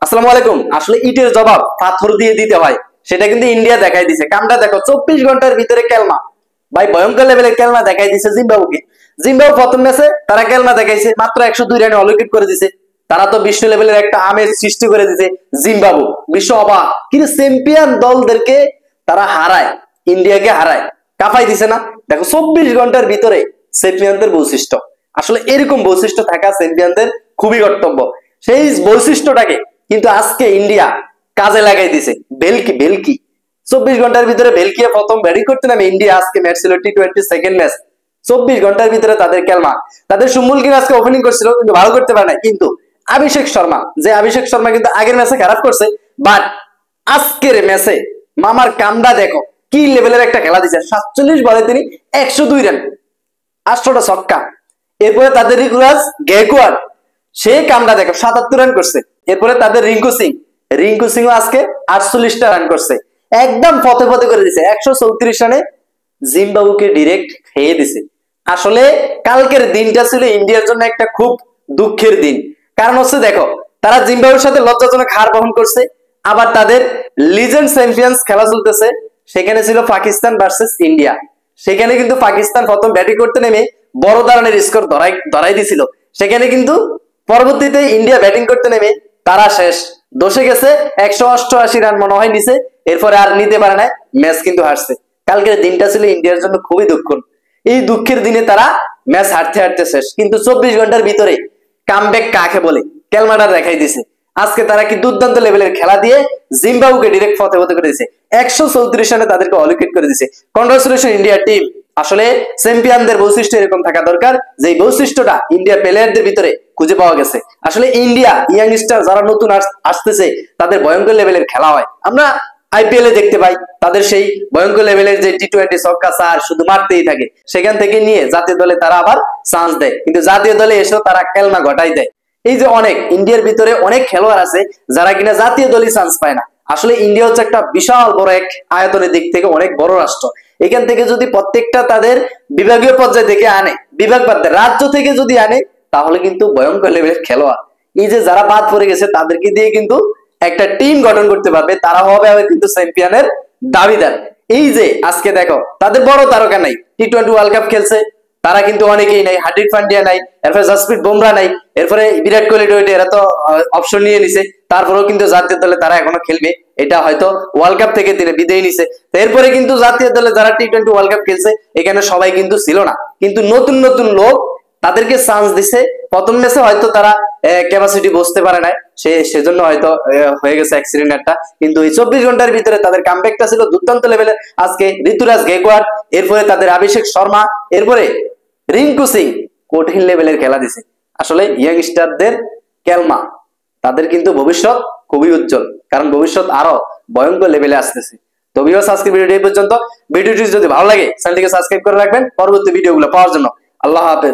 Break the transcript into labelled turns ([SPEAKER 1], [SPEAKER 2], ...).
[SPEAKER 1] আসসালামু আলাইকুম। আসলে ইটের জবাব পাথর দিয়ে দিতে হয়, সেটা কিন্তু ইন্ডিয়া দেখাই দিছে। কামটা দেখো, 24 ঘন্টার ভিতরে কেলমা, ভাই ভয়ঙ্কর লেভেলের কেলমা দেখাই দিছে জিম্বাবুকে। জিম্বাবু প্রথম ম্যাচে তারা কেলমা দেখাইছে, মাত্র 102 রানে অল উইকেট করে দিছে। তারা তো বিশ্ব লেভেলের একটা আমেজ সৃষ্টি করে দিছে। জিম্বাবু বিশ্ব অবাক, কিন্তু চ্যাম্পিয়ন দলদেরকে তারা হারায়, ইন্ডিয়াকে হারায়, কাঁপাই দিছে না। দেখো 24 ঘন্টার ভিতরে চ্যাম্পিয়নদের বৈশিষ্ট্য, আসলে এরকম বৈশিষ্ট্য থাকা চ্যাম্পিয়নদের খুবই কর্তব্য। সেই বৈশিষ্ট্যটাকে কিন্তু আজকে ইন্ডিয়া কাজে লাগাই দিছে। বেলকি বেলকি 24 ঘন্টার ভিতরে বেলকিয়ে প্রথম ব্যাটিং করতে নামে ইন্ডিয়া আজকে ম্যাচ ছিল T20 সেকেন্ড ম্যাচ। 24 ঘন্টার ভিতরে তাদের কেলমা, তাদের সুমুল কিং আজকে ওপেনিং করছিল কিন্তু ভালো করতে পারে না। কিন্তু অভিষেক শর্মা কিন্তু আগের ম্যাচে খারাপ করছে, বাট আজকের ম্যাচে মামার কামটা দেখো, কি লেভেলের একটা খেলা দিচ্ছে। 47 বলে তিনি 102 রান, 8টা ছক্কা। এরপরে তাদের ঋতুরাজ গায়কোয়াড়, সেই কামটা দেখো 77 রান করছে। এরপরে তাদের রিঙ্কু সিং আজকে 48টা রান করছে, একদম পথে পথে করে দিছে। 134 রানে জিম্বাবুকে ডিরেক্ট খেয়ে দিছে। আসলে কালকের দিনটা ছিল ইন্ডিয়ার জন্য একটা খুব দুঃখের দিন। কারণ হচ্ছে দেখো, তারা জিম্বাবুর সাথে লজ্জাজনক হার বহন করছে। আবার তাদের লিজেন্ড চ্যাম্পিয়ন্স খেলা চলতেছে, সেখানে ছিল পাকিস্তান ভার্সেস ইন্ডিয়া। সেখানে কিন্তু পাকিস্তান প্রথম ব্যাটিং করতে নেমে বড় ধরনের স্কোর ধরাই দিছিল। সেখানে কিন্তু পরবর্তীতে ইন্ডিয়া ব্যাটিং করতে নেমে তারা শেষ দোষে গেছে, 188 রান মনে হয় নিছে। এরপরে আর নিতে পারে না, ম্যাচ কিন্তু হারছে। কালকের দিনটা ছিল ইন্ডিয়ার জন্য খুবই দুঃখ। এই দুঃখের দিনে তারা ম্যাচ হারতে হারতে শেষ, কিন্তু 24 ঘন্টার ভিতরে কামব্যাক কাকে বলে কেলমাটা দেখাই দিছে। আজকে তারা কি দুর্দান্ত লেভেলের খেলা দিয়ে জিম্বাবুকে ডিরেক্ট পথে পথে করে দিয়েছে। 134 রানে তাদেরকে অল উইকেট করে দিয়েছে। Congratulation India team. আসলে চ্যাম্পিয়নদের বৈশিষ্ট্য এরকম থাকা দরকার, যে বৈশিষ্ট্যটা ইন্ডিয়া প্লেয়ারদের ভিতরে খুঁজে পাওয়া গেছে। আসলে ইন্ডিয়া ইয়াংস্টার যারা নতুন আসতেছে, তাদের ভয়ঙ্কর লেভেলের খেলা হয়। আমরা আইপিএল এ দেখতে পাই তাদের সেই ভয়ঙ্কর লেভেলের যে T20 ছক্কা চার শুধু মারতেই থাকে, সেখান থেকে নিয়ে জাতীয় দলে তারা আবার চান্স দেয়, কিন্তু জাতীয় দলে এসেও তারা খেলনা ঘটাই দেয়। এই যে অনেক ইন্ডিয়ার ভিতরে অনেক খেলোয়াড় আছে যারা কিনা জাতীয় দলে চান্স পায় না। আসলে ইন্ডিয়া হচ্ছে একটা বিশাল বড় এক আয়তনের দিক থেকে অনেক বড় রাষ্ট্র। এখান থেকে যদি প্রত্যেকটা তাদের বিভাগীয় পর্যায় থেকে আনে, বিভাগ বাদ রাজ্য থেকে যদি আনে, তাহলে কিন্তু ভয়ঙ্কর লেভেলের খেলোয়াড় এই যে যারা বাদ পড়ে গেছে তাদেরকে দিয়ে কিন্তু একটা টিম গঠন করতে পারবে, তারা হবে কিন্তু চ্যাম্পিয়নের দাবিদার। এই যে আজকে দেখো, তাদের বড় তারকা নাই, T20 ওয়ার্ল্ড কাপ খেলছে, তারা কিন্তু অনেকেই নাই। হার্দিক পান্ডিয়া নাই, এরপরে জাসপ্রীত বুমরাহ নাই, এরপরে বিরাট কোহলি টোয়েন্টি, এরা তো অপশন নিয়ে নিছে। তারপরেও কিন্তু জাতীয় দলে তারা এখনো খেলবে, এটা হয়তো ওয়ার্ল্ড কাপ থেকে তিনি বিদায় নিছে। এরপরে কিন্তু জাতীয় দলে যারা T20 ওয়ার্ল্ড কাপ খেলছে, এখানে সবাই কিন্তু ছিল না, কিন্তু নতুন নতুন লোক তাদেরকে চান্স দিছে। প্রথম ম্যাচে হয়তো তারা ক্যাপাসিটি বুঝতে পারে না, সেজন্য হয়তো হয়ে গেছে অ্যাক্সিডেন্ট একটা। কিন্তু এই 24 ঘন্টার ভিতরে তাদের কামব্যাকটা ছিল দুর্দান্ত লেভেলের। আজকে ঋতুরাজ গায়কোয়াড়, এরপরে তাদের অভিষেক শর্মা, এরপরে রিঙ্কু সিং কঠিন লেভেলের খেলা দিছে। আসলে ইয়াংস্টারদের কেলমা, তাদের কিন্তু ভবিষ্যৎ খুবই উজ্জ্বল, কারণ ভবিষ্যৎ আরো ভয়ঙ্কর লেভেলে আসতেছে। তো ভিউয়ার্স, আজকে ভিডিওটি এই পর্যন্ত। ভিডিওটি যদি ভালো লাগে চ্যানেলটিকে সাবস্ক্রাইব করে রাখবেন পরবর্তী ভিডিওগুলো পাওয়ার জন্য। আল্লাহ হাফেজ।